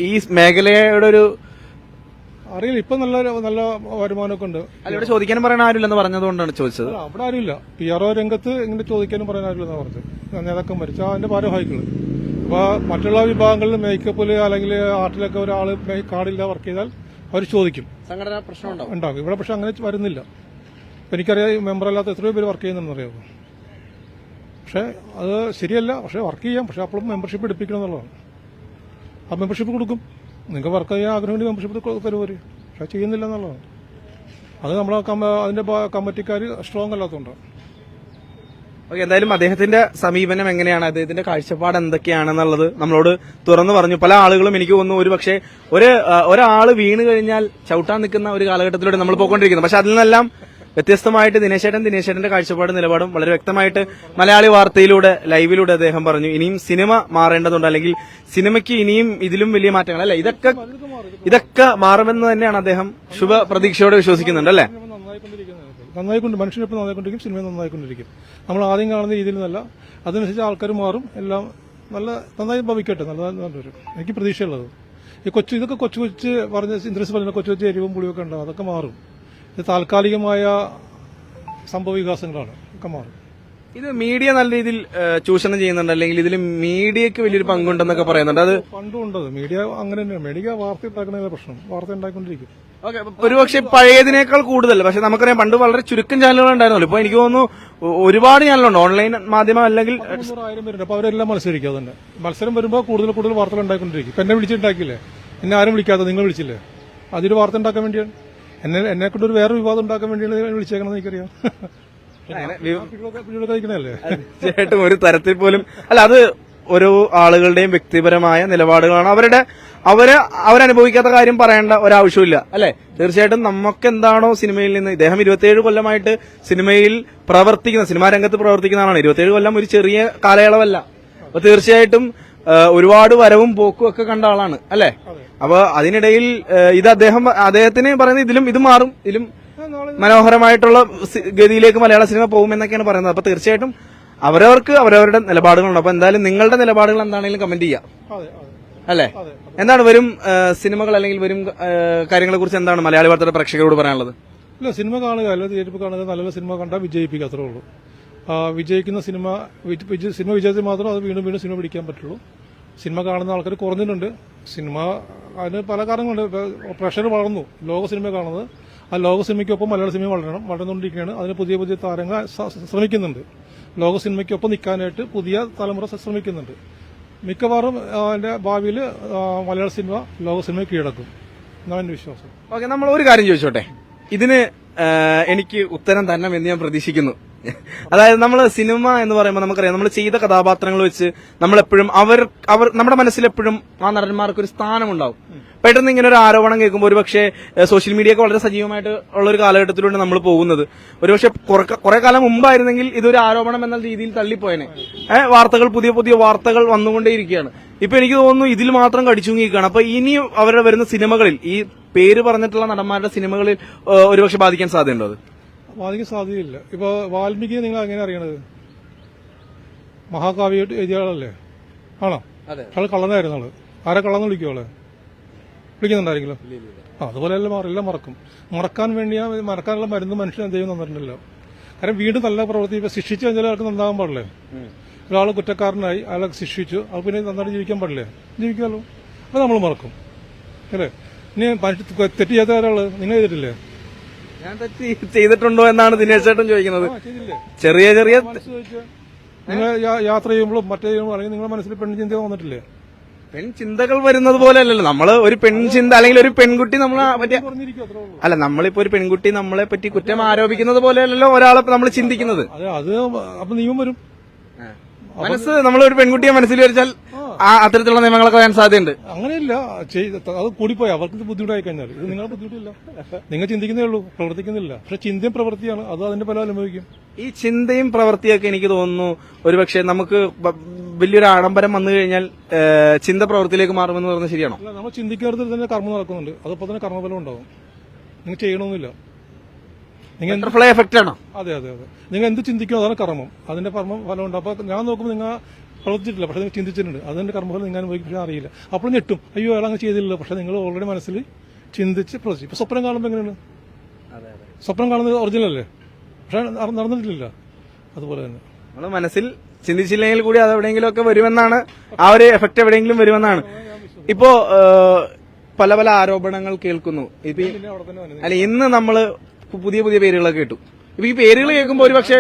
ഈ മേഖലയുടെ ഒരു അറിയില്ല. ഇപ്പൊ നല്ല വരുമാനമൊക്കെ ഉണ്ട്. അല്ല, ഇവിടെ ചോദിക്കാനും പറയാൻ ആരുമില്ലെന്ന് പറഞ്ഞതുകൊണ്ടാണ് ചോദിച്ചത്. അവിടെ ആരുമില്ല. PRO രംഗത്ത് ഇങ്ങനെ ചോദിക്കാനും പറയാൻ ആരുമില്ലെന്ന് പറഞ്ഞത്. നേതാക്കം മരിച്ച അതിന്റെ ഭാരവാഹികള്. അപ്പൊ മറ്റുള്ള വിഭാഗങ്ങളിൽ മേക്കപ്പില് അല്ലെങ്കിൽ ആർട്ടിലൊക്കെ ഒരാള് കാർഡില്ല വർക്ക് ചെയ്താൽ അവർ ചോദിക്കും, സംഘടനാ പ്രശ്നം ഉണ്ടാകും. ഇവിടെ പക്ഷെ അങ്ങനെ വരുന്നില്ല. എനിക്കറിയാം, മെമ്പറല്ലാത്ത എത്രയോ പേര് വർക്ക് ചെയ്യുന്നുണ്ടെന്ന് അറിയാമോ. പക്ഷെ അത് ശരിയല്ല. പക്ഷെ വർക്ക് ചെയ്യാം. പക്ഷെ അപ്പോഴും മെമ്പർഷിപ്പ് എടുപ്പിക്കണം എന്നുള്ളതാണ്. ആ മെമ്പർഷിപ്പ് കൊടുക്കും. നിങ്ങൾക്ക് വർക്ക് ചെയ്യാൻ ആഗ്രഹം മെമ്പർഷിപ്പ് തരുവര്. പക്ഷെ ചെയ്യുന്നില്ല എന്നുള്ളതാണ്. അത് നമ്മളെ അതിന്റെ കമ്മിറ്റിക്കാർ സ്ട്രോങ് അല്ലാത്തതുകൊണ്ടാണ്. ഓക്കെ, എന്തായാലും അദ്ദേഹത്തിന്റെ സമീപനം എങ്ങനെയാണ്, അദ്ദേഹത്തിന്റെ കാഴ്ചപ്പാട് എന്തൊക്കെയാണെന്നുള്ളത് നമ്മളോട് തുറന്നു പറഞ്ഞു. പല ആളുകളും എനിക്ക് തോന്നുന്നു ഒരു പക്ഷേ ഒരാള് വീണ് കഴിഞ്ഞാൽ ചവിട്ടാൻ നിൽക്കുന്ന ഒരു കാലഘട്ടത്തിലൂടെ നമ്മൾ പോയിക്കൊണ്ടിരിക്കുന്നത്. പക്ഷെ അതിൽ നിന്നെല്ലാം വ്യത്യസ്തമായിട്ട് ദിനേശേട്ടന്റെ കാഴ്ചപ്പാട് നിലപാടും വളരെ വ്യക്തമായിട്ട് മലയാളി വാർത്തയിലൂടെ ലൈവിലൂടെ അദ്ദേഹം പറഞ്ഞു. ഇനിയും സിനിമ മാറേണ്ടതുണ്ട്, അല്ലെങ്കിൽ സിനിമയ്ക്ക് ഇനിയും ഇതിലും വലിയ മാറ്റങ്ങൾ അല്ലെ, ഇതൊക്കെ മാറുമെന്ന് തന്നെയാണ് അദ്ദേഹം ശുഭപ്രതീക്ഷയോടെ വിശ്വസിക്കുന്നുണ്ട് അല്ലേ? നന്നായിക്കൊണ്ട് മനുഷ്യനിപ്പോൾ നന്നായിക്കൊണ്ടിരിക്കും, സിനിമ നന്നായിക്കൊണ്ടിരിക്കും. നമ്മൾ ആദ്യം കാണുന്ന രീതിയിൽ നിന്നല്ല, അതനുസരിച്ച് ആൾക്കാർ മാറും. എല്ലാം നന്നായി ഭവിക്കട്ടെ, നല്ല വരും. എനിക്ക് പ്രതീക്ഷയുള്ളത്. ഇതൊക്കെ കൊച്ചു പറഞ്ഞ ഇന്ദ്രസ് പറഞ്ഞ കൊച്ചു എരിവും പുളിയൊക്കെ ഉണ്ടാവും. അതൊക്കെ മാറും. ഇത് താൽക്കാലികമായ സംഭവ വികാസങ്ങളാണ്, ഒക്കെ മാറും. ഇത് മീഡിയ നല്ല രീതിയിൽ ചൂഷണം ചെയ്യുന്നുണ്ട്, അല്ലെങ്കിൽ ഇതിൽ മീഡിയക്ക് വലിയൊരു പങ്കുണ്ടെന്നൊക്കെ പറയുന്നുണ്ട്. അത് പണ്ടും ഉണ്ടത്. മീഡിയ അങ്ങനെ തന്നെയാണ്. മീഡിയ വാർത്ത ഉണ്ടാക്കുന്ന പ്രശ്നം, വാർത്ത ഉണ്ടായിക്കൊണ്ടിരിക്കും. ഓക്കെ, ഒരുപക്ഷെ പഴയതിനേക്കാൾ കൂടുതൽ. പക്ഷെ നമുക്കറിയാം പണ്ട് വളരെ ചുരുക്കം ചാനലുകൾ ഉണ്ടായിരുന്നല്ലോ. ഇപ്പൊ എനിക്ക് തോന്നുന്നു ഒരുപാട് ചാനലുണ്ട്, ഓൺലൈൻ മാധ്യമം അല്ലെങ്കിൽ 1000 പേരുണ്ട്. അപ്പൊ അവരെല്ലാം മത്സരിക്കുക. തന്നെ മത്സരം വരുമ്പോൾ കൂടുതൽ വാർത്തകൾ ഉണ്ടായിക്കൊണ്ടിരിക്കും. ഇപ്പൊ എന്നെ വിളിച്ചിട്ടുണ്ടാക്കില്ലേ, എന്നെ ആരും വിളിക്കാതെ നിങ്ങൾ വിളിച്ചില്ലേ, അതൊരു വാർത്ത ഉണ്ടാക്കാൻ വേണ്ടിയാണ്. എന്നെ കൊണ്ട് ഒരു വേറെ വിവാദം ഉണ്ടാക്കാൻ വേണ്ടിയാണ് വിളിച്ചേക്കണമെന്ന് എനിക്കറിയാം. തീർച്ചയായിട്ടും ഒരു തരത്തിൽ പോലും അല്ല, അത് ഓരോ ആളുകളുടെയും വ്യക്തിപരമായ നിലപാടുകളാണ്. അവരനുഭവിക്കാത്ത കാര്യം പറയേണ്ട ഒരാവശ്യമില്ല അല്ലെ? തീർച്ചയായിട്ടും നമുക്ക് എന്താണോ സിനിമയിൽ നിന്ന്, ഇദ്ദേഹം 27 കൊല്ലമായിട്ട് സിനിമയിൽ പ്രവർത്തിക്കുന്ന, സിനിമാ രംഗത്ത് പ്രവർത്തിക്കുന്ന ആളാണ്. 27 കൊല്ലം ഒരു ചെറിയ കാലയളവല്ല. അപ്പൊ തീർച്ചയായിട്ടും ഒരുപാട് വരവും പോക്കും ഒക്കെ കണ്ട ആളാണ് അല്ലെ? അപ്പൊ അതിനിടയിൽ ഇത് അദ്ദേഹത്തിന് പറയുന്നത് ഇത് മാറും, ഇതിലും മനോഹരമായിട്ടുള്ള ഗതിയിലേക്ക് മലയാള സിനിമ പോകുമെന്നൊക്കെയാണ് പറയുന്നത്. അപ്പൊ തീർച്ചയായിട്ടും അവരവർക്ക് അവരവരുടെ നിലപാടുകളുണ്ട്. അപ്പൊ എന്തായാലും നിങ്ങളുടെ നിലപാടുകൾ എന്താണെങ്കിലും കമന്റ് ചെയ്യാം. അല്ലേ? എന്താണ് വരും സിനിമകൾ അല്ലെങ്കിൽ വരും കാര്യങ്ങളെ കുറിച്ച് എന്താണ് മലയാളി വാർത്തയുടെ പ്രേക്ഷകരോട് പറയാനുള്ളത്? ഇല്ല, സിനിമ കാണുക, അല്ല തിയേറ്ററിൽ കാണുക, നല്ല സിനിമ കണ്ടാൽ വിജയിപ്പിക്കുക, അത്രേ ഉള്ളൂ. വിജയിക്കുന്ന സിനിമ വിജയത്തിൽ മാത്രം അത് വീണ്ടും വീണ്ടും സിനിമ പിടിക്കാൻ പറ്റുള്ളൂ. സിനിമ കാണുന്ന ആൾക്കാർ കുറഞ്ഞിട്ടുണ്ട്. സിനിമ അതിന് പല കാരണങ്ങളുണ്ട്. പ്രഷർ വളർന്നു, ലോക സിനിമ കാണുന്നത്. ആ ലോക സിനിമയ്ക്കൊപ്പം മലയാള സിനിമ വളർന്നുകൊണ്ടിരിക്കുകയാണ്. അതിന് പുതിയ പുതിയ താരങ്ങൾ ശ്രമിക്കുന്നുണ്ട്. ലോക സിനിമയ്ക്കൊപ്പം നിൽക്കാനായിട്ട് പുതിയ തലമുറ ശ്രമിക്കുന്നുണ്ട്. മിക്കവാറും അതിന്റെ ഭാവിയിൽ മലയാള സിനിമ ലോക സിനിമ കീഴടക്കും എന്നാണ് എന്റെ വിശ്വാസം. ഓക്കെ, നമ്മൾ ഒരു കാര്യം ചോദിച്ചോട്ടെ. ഇതിന് എനിക്ക് ഉത്തരം തന്നെ എന്ന് ഞാൻ പ്രതീക്ഷിക്കുന്നു. അതായത് നമ്മൾ സിനിമ എന്ന് പറയുമ്പോൾ നമുക്കറിയാം, നമ്മൾ ചെയ്ത കഥാപാത്രങ്ങൾ വെച്ച് നമ്മളെപ്പോഴും അവർ നമ്മുടെ മനസ്സിലെപ്പോഴും ആ നടന്മാർക്ക് ഒരു സ്ഥാനമുണ്ടാവും. പെട്ടെന്ന് ഇങ്ങനെ ഒരു ആരോപണം കേൾക്കുമ്പോൾ ഒരുപക്ഷെ സോഷ്യൽ മീഡിയ ഒക്കെ വളരെ സജീവമായിട്ട് ഉള്ള ഒരു കാലഘട്ടത്തിലൂടെ നമ്മൾ പോകുന്നത്. ഒരുപക്ഷെ കുറെ കാലം മുമ്പായിരുന്നെങ്കിൽ ഇതൊരു ആരോപണം എന്ന രീതിയിൽ തള്ളിപ്പോയനെ. വാർത്തകൾ, പുതിയ പുതിയ വാർത്തകൾ വന്നുകൊണ്ടേയിരിക്കുകയാണ്. ഇപ്പൊ എനിക്ക് തോന്നുന്നു ഇതിൽ മാത്രം കടിച്ചുങ്ങിയിരിക്കുകയാണ്. അപ്പൊ ഇനിയും അവരുടെ വരുന്ന സിനിമകളിൽ ഈ പേര് പറഞ്ഞിട്ടുള്ള നടന്മാരുടെ സിനിമകളിൽ ഒരുപക്ഷെ ബാധിക്കാൻ സാധ്യതയുണ്ടോ? അത് ബാധിക്കാൻ സാധ്യതയില്ല. ഇപ്പൊ വാൽമീകി നിങ്ങൾ എങ്ങനെ അറിയണത്? മഹാകാവ്യ എഴുതിയ ആളല്ലേ? ആണോ? ആള് കള്ളനായിരുന്നു. ആള് ആരെ കള്ളന്ന് വിളിക്കും? ആള് വിളിക്കുന്നുണ്ടായിരിക്കല്ലോ. അതുപോലെ എല്ലാം മറക്കും. മറക്കാനുള്ള മരുന്ന് മനുഷ്യൻ എന്തെങ്കിലും തന്നിട്ടുണ്ടല്ലോ. കാരണം വീണ്ടും നല്ല പ്രവൃത്തി ഇപ്പൊ ശിക്ഷിച്ചു കഴിഞ്ഞാൽ ആൾക്ക് നന്നാകാൻ പാടില്ലേ? ഒരാൾ കുറ്റക്കാരനായി അയാളെ ശിക്ഷിച്ചു, അത് പിന്നെ നന്നായിട്ട് ജീവിക്കാൻ പാടില്ലേ? ജീവിക്കാമല്ലോ. അത് നമ്മൾ മറക്കും അല്ലേ? ഇനി തെറ്റ് ചെയ്യാത്ത ഒരാള് നിങ്ങൾ ചെയ്തിട്ടില്ലേ? ഞാൻ തെറ്റ് ചെയ്തിട്ടുണ്ടോ എന്നാണ് ദിനേശ് ചേട്ടൻ ചോദിക്കുന്നത്. ചെറിയ നിങ്ങൾ യാത്ര ചെയ്യുമ്പോഴും മറ്റേ ചെയ്യുമ്പോഴും അല്ലെങ്കിൽ നിങ്ങളുടെ മനസ്സിൽ പെൺചിന്ത വന്നിട്ടില്ലേ? പെൺചിന്തകൾ വരുന്നത് പോലെ അല്ലല്ലോ. നമ്മള് ഒരു പെൺചിന്ത അല്ലെങ്കിൽ ഒരു പെൺകുട്ടി നമ്മളെ പറ്റി അല്ല, നമ്മളിപ്പോ ഒരു പെൺകുട്ടി നമ്മളെ പറ്റി കുറ്റം ആരോപിക്കുന്നത് പോലെ അല്ലല്ലോ ഒരാളെ നമ്മൾ ചിന്തിക്കുന്നത്. അത് അപ്പൊ നിയമം വരും. മനസ്സ് നമ്മൾ ഒരു പെൺകുട്ടിയെ മനസ്സിൽ വരച്ചാൽ അത്തരത്തിലുള്ള നിയമങ്ങളൊക്കെ വരാൻ സാധ്യതയുണ്ട്. അങ്ങനെയില്ല, അത് കൂടിപ്പോയി അവർക്ക് ബുദ്ധിമുട്ടായി കഴിഞ്ഞാൽ ഇത് നിങ്ങളെ ബുദ്ധിമുട്ടില്ല. നിങ്ങൾ ചിന്തിക്കുന്നേ ഉള്ളൂ, പ്രവർത്തിക്കുന്നില്ല. പക്ഷെ ചിന്തയും പ്രവൃത്തിയാണ്, അത് അതിന്റെ ഫലം അനുഭവിക്കും. ഈ ചിന്തയും പ്രവൃത്തിയൊക്കെ എനിക്ക് തോന്നുന്നു ഒരുപക്ഷെ നമുക്ക് വലിയൊരു ആഡംബരം വന്നു കഴിഞ്ഞാൽ ചിന്ത പ്രവൃത്തിയിലേക്ക് മാറുമെന്ന് പറഞ്ഞാൽ ശരിയാണോ? അല്ല, നമ്മൾ ചിന്തിക്കാത്ത തന്നെ കർമ്മം നടക്കുന്നുണ്ട്. അതപ്പോൾ തന്നെ കർമ്മഫലം ഉണ്ടാവും. നിങ്ങൾ ചെയ്യണമെന്നില്ല. നിങ്ങൾ ബട്ടർഫ്ലൈ എഫക്റ്റ് ആണോ? അതെ. നിങ്ങൾ എന്ത് ചിന്തിക്കണോ അതാണ് കർമ്മം. അതിന്റെ കർമ്മ ഫലം ഉണ്ട്. അപ്പൊ ഞാൻ നോക്കുമ്പോൾ നിങ്ങൾ പ്രവർത്തിച്ചിട്ടില്ല, പക്ഷെ നിങ്ങൾ ചിന്തിച്ചിട്ടുണ്ട്. അതിന്റെ കർമ്മഫലം നിങ്ങൾ അനുഭവിക്കും, പക്ഷെ അറിയില്ല. അപ്പോൾ ഞെട്ടും, അയ്യോ അയാൾ അങ്ങനെ ചെയ്തില്ലല്ലോ. പക്ഷെ നിങ്ങൾ ഓൾറെഡി മനസ്സിൽ ചിന്തിച്ച് പ്രവർത്തിച്ചു. ഇപ്പൊ സ്വപ്നം കാണുമ്പോൾ എങ്ങനെയാണ്? സ്വപ്നം കാണുന്നത് ഒറിജിനൽ അല്ലേ? പക്ഷെ നടന്നിട്ടില്ല. അതുപോലെ തന്നെ നമ്മൾ മനസ്സിൽ ചിന്തിച്ചില്ലെങ്കിൽ കൂടി അത് എവിടെയെങ്കിലും ഒക്കെ വരുമെന്നാണ്, ആ ഒരു എഫക്ട് എവിടെയെങ്കിലും വരുമെന്നാണ്. ഇപ്പോ പല പല ആരോപണങ്ങൾ കേൾക്കുന്നു. അല്ല, ഇന്ന് നമ്മള് പുതിയ പുതിയ പേരുകളൊക്കെ കേട്ടു. ഇപ്പൊ ഈ പേരുകൾ കേൾക്കുമ്പോൾ ഒരു പക്ഷേ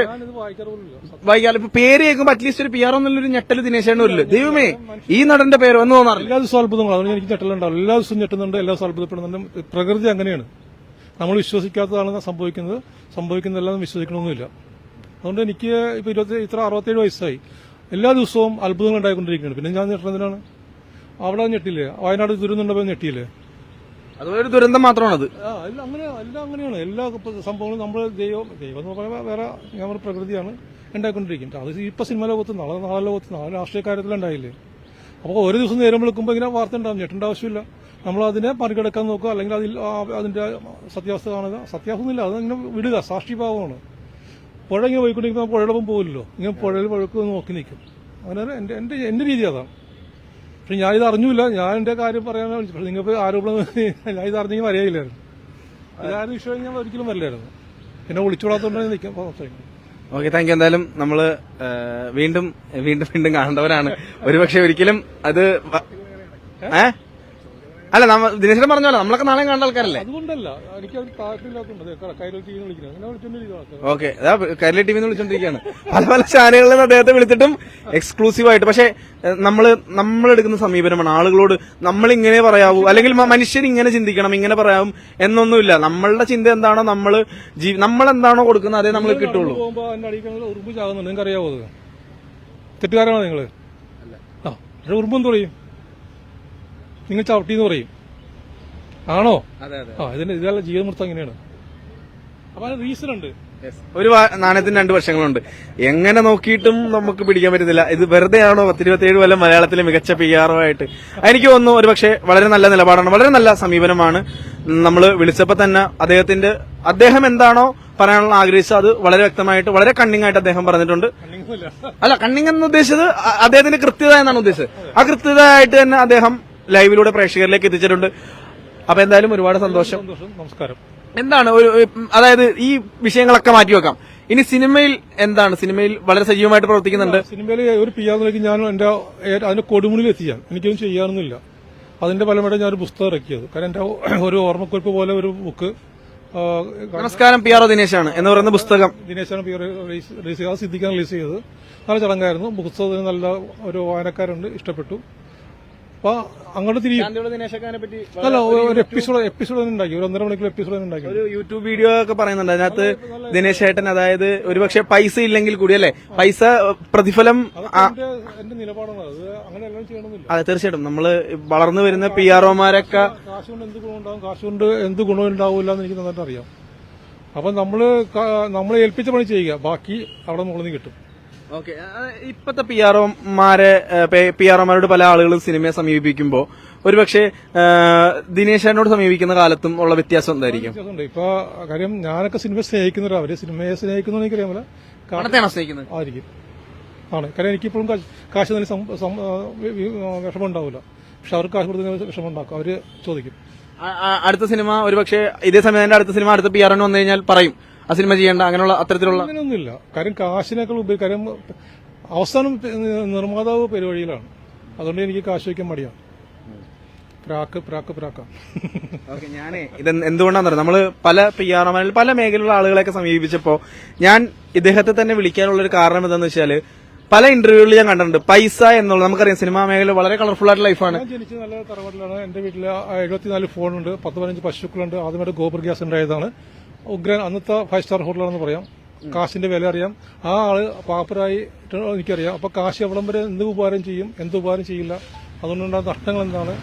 വായിക്കാറ്, ഇപ്പൊ പേര് കേൾക്കുമ്പോൾ അറ്റ്ലീസ്റ്റ് ഒരു PR എന്നുള്ളൊരു ഞെട്ടല് ദിനേശേണ്ട വരില്ല. ദൈവമേ, ഈ നടന്റെ പേര് എന്ന് തോന്നാറില്ല. എല്ലാ ദിവസവും അത്ഭുതങ്ങളാണ്. അതുകൊണ്ട് എനിക്ക് ഞെട്ടലുണ്ടാവും. എല്ലാ ദിവസവും ഞെട്ടുന്നുണ്ട്, എല്ലാ ദിവസവും അത്ഭുതപ്പെടുന്നുണ്ട്. പ്രകൃതി അങ്ങനെയാണ്. നമ്മൾ വിശ്വസിക്കാത്തതാണ് സംഭവിക്കുന്നതെല്ലാം വിശ്വസിക്കണമെന്നില്ല. അതുകൊണ്ട് എനിക്ക് ഇപ്പൊ 67 വയസ്സായി. എല്ലാ ദിവസവും അത്ഭുതങ്ങൾ ഉണ്ടായിക്കൊണ്ടിരിക്കുകയാണ്. പിന്നെ ഞാൻ ഞെട്ടുന്നതിനാണ്. അവിടെ ഞെട്ടില്ലേ? വയനാട് ദുരന്തമുണ്ടപ്പോൾ ഞെട്ടിയില്ലേ? അതൊരു ദുരന്തം മാത്രമാണത്. എല്ലാം അങ്ങനെയാണ്. എല്ലാ സംഭവങ്ങളും നമ്മൾ ദൈവം എന്ന് പറയുമ്പോൾ വേറെ ഞാൻ പ്രകൃതിയാണ് ഉണ്ടായിക്കൊണ്ടിരിക്കുന്നത്. അത് ഇപ്പൊ സിനിമ ലോകത്ത്, നാളെ ലോകത്ത്, നാളെ രാഷ്ട്രീയ കാര്യത്തിലുണ്ടായില്ലേ? അപ്പോൾ ഒരു ദിവസം നേരം വിളിക്കുമ്പോൾ ഇങ്ങനെ വാർത്ത ഉണ്ടാവും. ഞെട്ടേണ്ട ആവശ്യമില്ല. നമ്മൾ അതിനെ മറികടക്കാൻ നോക്കുക, അല്ലെങ്കിൽ അതിന്റെ സത്യാവസ്ഥ കാണുക. സത്യാവസ്ഥ ഇല്ല, അതിങ്ങനെ വിടുക. സാക്ഷിഭാവമാണ്. പുഴ ഇങ്ങനെ പോയിക്കൊണ്ടിരിക്കുമ്പോൾ പുഴയോടൊപ്പം പോകില്ലല്ലോ. ഇങ്ങനെ പുഴയിൽ പുഴക്ക് നോക്കി നിൽക്കും. അങ്ങനെ എന്റെ രീതി അതാണ്. പക്ഷെ ഞാനിത് അറിഞ്ഞില്ല. ഞാൻ എന്റെ കാര്യം പറയാനാണ് വിളിച്ചത്. പക്ഷെ നിങ്ങൾക്ക് ആരോപണം ഞാൻ ഇത് അറിഞ്ഞെങ്കിൽ വരികയില്ലായിരുന്നു. ഇതാരും വിഷയം ഞാൻ ഒരിക്കലും വരില്ലായിരുന്നു. പിന്നെ വിളിച്ചുകൂടാത്തോണ്ടാണ് നിൽക്കാൻ. Okay, thank you. എന്തായാലും നമ്മള് വീണ്ടും കാണേണ്ടവരാണ്. ഒരുപക്ഷെ ഒരിക്കലും അത് അല്ല, ദിനേശൻ പറഞ്ഞല്ലോ, നമ്മളൊക്കെ നാളെ കാണേണ്ട ആൾക്കാരല്ലേ? അതുകൊണ്ടല്ല, എനിക്ക് കൈരളി ടി വി വിളിക്കുന്നത്. ഓക്കെ, അതാ കൈരളി ടി വിന്ന് വിളിച്ചോണ്ടിരിക്കുകയാണ്. പല പല ചാനലുകളിൽ നിന്ന് അദ്ദേഹത്തെ വിളിച്ചിട്ടും എക്സ്ക്ലൂസീവായിട്ട്. പക്ഷെ നമ്മളെടുക്കുന്ന സമീപനമാണ് ആളുകളോട് നമ്മൾ ഇങ്ങനെ പറയാവൂ, അല്ലെങ്കിൽ മനുഷ്യർ ഇങ്ങനെ ചിന്തിക്കണം, ഇങ്ങനെ പറയാവും എന്നൊന്നുമില്ല. നമ്മളുടെ ചിന്ത എന്താണോ, നമ്മളെന്താണോ കൊടുക്കുന്നത് അതേ നമ്മൾ കിട്ടുള്ളൂ. പോകുമ്പോൾ അതിന്റെ അടിക്കുന്നത് ഉറുമ്പ് ചാകുന്നുണ്ട്. നിങ്ങൾക്ക് അറിയാവോ? അത് തെറ്റുകാരാണോ നിങ്ങള്? പക്ഷെ ഉറുമ്പെന്ന് പറയും, നിങ്ങൾ ചവിട്ടിന്ന് പറയും. ആണോ? ഇതെല്ലാം ജീവിതമൃത്തം അങ്ങനെയാണ്. അപ്പൊ അതിന് റീസൺ ഉണ്ട്. ഒരു നാണയത്തിന് 2 വശങ്ങളുണ്ട്. എങ്ങനെ നോക്കിയിട്ടും നമുക്ക് പിടിക്കാൻ പറ്റുന്നില്ല. ഇത് വെറുതെ ആണോ 27 കൊല്ലം മലയാളത്തിലെ മികച്ച PR ആയിട്ട്? എനിക്ക് തോന്നുന്നു ഒരുപക്ഷെ വളരെ നല്ല നിലപാടാണ്, വളരെ നല്ല സമീപനമാണ്. നമ്മൾ വിളിച്ചപ്പോ തന്നെ അദ്ദേഹം എന്താണോ പറയാനുള്ള ആഗ്രഹിച്ചത് അത് വളരെ വ്യക്തമായിട്ട്, വളരെ കണ്ണിങ് ആയിട്ട് അദ്ദേഹം പറഞ്ഞിട്ടുണ്ട്. അല്ല, കണ്ണിങ് എന്ന് ഉദ്ദേശിച്ചത് അദ്ദേഹത്തിന്റെ കൃത്യത എന്നാണ് ഉദ്ദേശിച്ചത്. ആ കൃത്യത ആയിട്ട് തന്നെ അദ്ദേഹം ലൈവിലൂടെ പ്രേക്ഷകരിലേക്ക് എത്തിച്ചിട്ടുണ്ട്. അപ്പൊ എന്തായാലും ഒരുപാട് സന്തോഷം. സന്തോഷം. നമസ്കാരം. എന്താണ് അതായത് ഈ വിഷയങ്ങളൊക്കെ മാറ്റിവെക്കാം. ഇനി സിനിമയിൽ എന്താണ്? സിനിമയിൽ വളരെ സജീവമായിട്ട് പ്രവർത്തിക്കുന്നുണ്ട്. സിനിമയിൽ ഒരു പിയാറിലേക്ക് ഞാൻ എന്റെ അതിന്റെ കൊടുമുടിയിൽ എത്തിയാൽ എനിക്കൊന്നും ചെയ്യാനൊന്നുമില്ല. അതിന്റെ ഫലമായിട്ട് ഞാനൊരു പുസ്തകം ഇറക്കിയത്. കാരണം എന്റെ ഒരു ഓർമ്മക്കുറിപ്പ് പോലെ ഒരു ബുക്ക്. നമസ്കാരം, പി ആർ ഒ ദിനേശാണ് എന്ന് പറയുന്ന പുസ്തകം ദിനേശാണ് റിലീസ് ചെയ്തത്. സിദ്ദിഖാൻ റിലീസ് ചെയ്തത്. നല്ല ചടങ്ങായിരുന്നു. പുസ്തകത്തിന് നല്ല ഒരു വായനക്കാരുണ്ട്, ഇഷ്ടപ്പെട്ടു. അപ്പൊ അങ്ങോട്ട് തിരിയും. അല്ല, ഒരു എപ്പിസോഡ് ഉണ്ടാക്കി, ഒരു 1.5 മണിക്കൂർ എപ്പിസോഡ് ഉണ്ടാക്കി. ഒരു യൂട്യൂബ് വീഡിയോ ഒക്കെ പറയുന്നുണ്ട് അതിനകത്ത് ദിനേശ് ഏട്ടൻ, അതായത് ഒരുപക്ഷെ പൈസ ഇല്ലെങ്കിൽ കൂടി അല്ലെ, പൈസ പ്രതിഫലം. എന്റെ നിലപാടാണ് അത്. അങ്ങനെ എല്ലാം ചെയ്യണമെന്നില്ല. അതെ, തീർച്ചയായിട്ടും നമ്മള് വളർന്നു വരുന്ന പി ആർ ഒമാരൊക്കെ കാശ് കൊണ്ട് എന്ത് ഗുണം ഉണ്ടാവും, കാശ് കൊണ്ട് എന്ത് ഗുണം ഉണ്ടാവില്ല എന്ന് എനിക്ക് നന്നായിട്ട് അറിയാം. അപ്പൊ നമ്മളെ ഏൽപ്പിച്ച പണി ചെയ്യുക, ബാക്കി അവിടെ മുകളിൽ നിന്ന് കിട്ടും. ഓക്കെ, ഇപ്പത്തെ പി ആർ ഒമാരോട് പല ആളുകളും സിനിമയെ സമീപിക്കുമ്പോ ഒരുപക്ഷെ ദിനേശനോട് സമീപിക്കുന്ന കാലത്തും ഉള്ള വ്യത്യാസം എന്തായിരിക്കും? ഇപ്പൊ കാര്യം ഞാനൊക്കെ സിനിമയെ സ്നേഹിക്കുന്നവരാ, അവര് സിനിമയെ സ്നേഹിക്കുന്നു എനിക്കറിയാമല്ല. സ്നേഹിക്കുന്നത് ആയിരിക്കും ആണ്. കാര്യം എനിക്കിപ്പോഴും കാശ് തന്നെ വിഷമം ഉണ്ടാവില്ല. പക്ഷെ അവർക്ക് കാശ് കൊടുത്ത് വിഷമം ഉണ്ടാക്കും. അവര് ചോദിക്കും. അടുത്ത സിനിമ ഒരുപക്ഷെ ഇതേ സമയത്തിന്റെ അടുത്ത സിനിമ അടുത്ത പി ആർ വന്നു കഴിഞ്ഞാൽ പറയും ആ സിനിമ ചെയ്യേണ്ട, അങ്ങനെയുള്ള അത്തരത്തിലുള്ള അങ്ങനെയൊന്നുമില്ല. കാര്യം കാശിനേക്കാൾ ഉപരി, കാര്യം അവസാനം നിർമ്മാതാവ് പെരുവഴിയിലാണ്. അതുകൊണ്ട് എനിക്ക് കാശ് വയ്ക്കാൻ മടിയാണ്. പ്രാക്കാം. ഓക്കെ, ഞാനേ ഇത് എന്തുകൊണ്ടാന്ന് പറയാം, നമ്മള് പല പി ആർ ഒമാരിൽ പല മേഖലയിലുള്ള ആളുകളെയൊക്കെ സമീപിച്ചപ്പോ ഞാൻ ഇദ്ദേഹത്തെ തന്നെ വിളിക്കാനുള്ള ഒരു കാരണം എന്താണെന്ന് വെച്ചാല് പല ഇന്റർവ്യൂകളിൽ ഞാൻ കണ്ടിട്ടുണ്ട് പൈസ എന്നുള്ളത്. നമുക്കറിയാം സിനിമാ മേഖല വളരെ കളർഫുൾ ആയിട്ടുള്ള ലൈഫാണ്. ഞാൻ ജനിച്ചത് നല്ല തറവാട്ടിലാണ്. എന്റെ വീട്ടിൽ 74 ഫോണുണ്ട്, 10-15 പശുക്കളുണ്ട്. ആദ്യമായിട്ട് ഗോബർ ഗ്യാസ് ഉണ്ടായതാണ്. ഉഗ്രൻ, അന്നത്തെ 5 സ്റ്റാർ ഹോട്ടലാണെന്ന് പറയാം. കാശിന്റെ വില അറിയാം. ആ ആള് പാപ്പരായി എനിക്കറിയാം. അപ്പൊ കാശ് എവിടം വരെ എന്ത് ഉപകാരം ചെയ്യും, എന്ത് ഉപകാരം ചെയ്യില്ല, അതുകൊണ്ടുണ്ടാകുന്ന നഷ്ടങ്ങൾ എന്താണ്.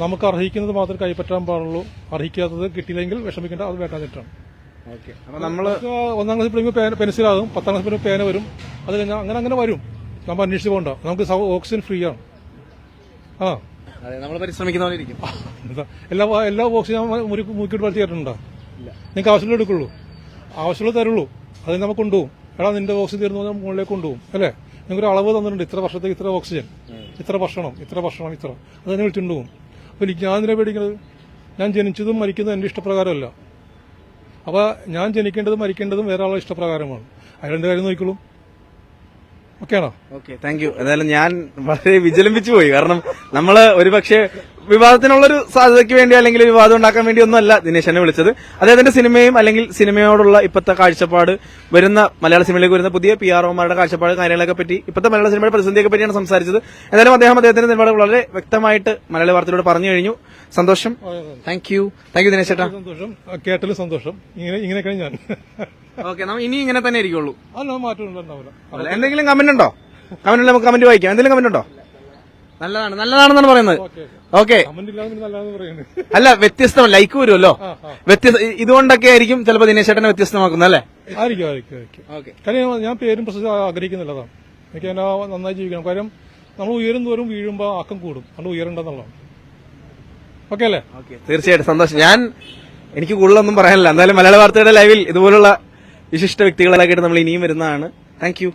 നമുക്ക് അർഹിക്കുന്നത് മാത്രമേ കൈപ്പറ്റാൻ പാടുള്ളൂ. അർഹിക്കാത്തത് കിട്ടിയില്ലെങ്കിൽ വിഷമിക്കേണ്ട, അത് വേണ്ടാഞ്ഞിട്ടാണ്. നമ്മള് 1-ാം ക്ലാസ് പഠിക്കുമ്പോൾ പെൻസിലാകും, 10-ാം ക്ലാസ് പഠിക്കുമ്പോൾ പേന വരും. അത് കഴിഞ്ഞാൽ അങ്ങനെ വരും. നമ്മൾ അന്വേഷിച്ച് പോകണ്ട. നമുക്ക് ഓക്സിജൻ ഫ്രീ ആണ്. നമ്മൾ പരിശ്രമിക്കുന്ന പോലെ ഇരിക്കും. എല്ലാ ഓക്സിജൻ മൂക്കിട്ട് വലിച്ചു കയറ്റുന്നുണ്ടോ? നിങ്ങൾക്ക് ആവശ്യമുള്ള എടുക്കുള്ളൂ, ആവശ്യമുള്ള തരുള്ളൂ. അത് നമുക്ക് കൊണ്ടുപോകും. എടാ നിന്റെ ഓക്സിജൻ തീർന്നു പറഞ്ഞാൽ മുകളിലേക്ക് കൊണ്ടുപോകും അല്ലേ. നിങ്ങൾക്ക് ഒരു അളവ് തന്നിട്ടുണ്ട്, ഇത്ര വർഷത്തേക്ക് ഇത്ര ഓക്സിജൻ, ഇത്ര ഭക്ഷണം, ഇത്ര അത് തന്നെ വിളിച്ചുകൊണ്ട് പോകും. അപ്പൊ ഞാൻ എന്തിനാ പേടിക്കുന്നത്? ഞാൻ ജനിച്ചതും മരിക്കുന്നതും എന്റെ ഇഷ്ടപ്രകാരമല്ല. അപ്പൊ ഞാൻ ജനിക്കേണ്ടതും മരിക്കേണ്ടതും വേറെ ആളുടെ ഇഷ്ടപ്രകാരമാണ്. അയാളെന്റെ കാര്യം നോക്കിക്കോളും. ഓക്കെയാണോ? Okay, thank you. എന്തായാലും ഞാൻ വളരെ വിചലിപ്പിച്ചു പോയി. കാരണം നമ്മള് ഒരുപക്ഷെ വിവാദത്തിനുള്ളൊരു സാധ്യതയ്ക്ക് വേണ്ടി അല്ലെങ്കിൽ വിവാദം ഉണ്ടാക്കാൻ വേണ്ടി ഒന്നുമല്ല ദിനേശനെ വിളിച്ചത്. അദ്ദേഹത്തിന്റെ സിനിമയും അല്ലെങ്കിൽ സിനിമയോടുള്ള ഇപ്പോഴത്തെ കാഴ്ചപ്പാട്, വരുന്ന മലയാള സിനിമയിലേക്ക് വരുന്ന പുതിയ പി ആർ ഒമാരുടെ കാഴ്ചപ്പാട്, കാര്യങ്ങളൊക്കെ പറ്റി, ഇപ്പോഴത്തെ മലയാള സിനിമയുടെ പ്രതിസന്ധിയൊക്കെ പറ്റിയാണ് സംസാരിച്ചത്. എന്തായാലും അദ്ദേഹത്തിന്റെ നിലപാട് വളരെ വ്യക്തമായിട്ട് മലയാള വാർത്തയിലൂടെ പറഞ്ഞു കഴിഞ്ഞു. സന്തോഷം. താങ്ക് യു ദിനേശ് ചേട്ടാ. സന്തോഷം, കേട്ടതിൽ സന്തോഷം. ഇങ്ങനെയൊക്കെയാണ് ഞാൻ. ഓക്കെ, ഇനി ഇങ്ങനെ തന്നെ ഇരിക്കുള്ളൂ. അല്ല, മാറ്റം ഉണ്ടാവില്ല. എന്തെങ്കിലും കമന്റ് ഉണ്ടോ? കമന്റിൽ നമുക്ക് കമന്റ് വായിക്കാം. എന്തെങ്കിലും കമന്റ് ഉണ്ടോ? നല്ലതാണെന്നാണ് പറയുന്നത്. ഓക്കെ, അല്ല വ്യത്യസ്തം ലൈക്ക് വരുമല്ലോ, ഇതുകൊണ്ടൊക്കെ ആയിരിക്കും ചിലപ്പോൾ ദിനേശ് ചേട്ടനെ വ്യത്യസ്തമാക്കുന്നത് അല്ലേ? ആയിരിക്കും. കാര്യം ഞാൻ പേരും പ്രസിദ്ധി ആഗ്രഹിക്കുന്നില്ലതാണ്. എനിക്ക് അതിനെ നന്നായി ജീവിക്കണം. കാര്യം നമ്മൾ ഉയരും തോറും വീഴുമ്പോൾ ആക്കം കൂടും. അതുകൊണ്ട് ഉയരണ്ടെന്നുള്ളതാണ്. ഓക്കെ അല്ലേ? തീർച്ചയായിട്ടും സന്തോഷം. എനിക്ക് കൂടുതലൊന്നും പറയാനില്ല. എന്തായാലും മലയാള വാർത്തയുടെ ലൈവിൽ ഇതുപോലുള്ള വിശിഷ്ട വ്യക്തികളായിട്ട് നമ്മൾ ഇനിയും വരുന്നതാണ്. Thank you.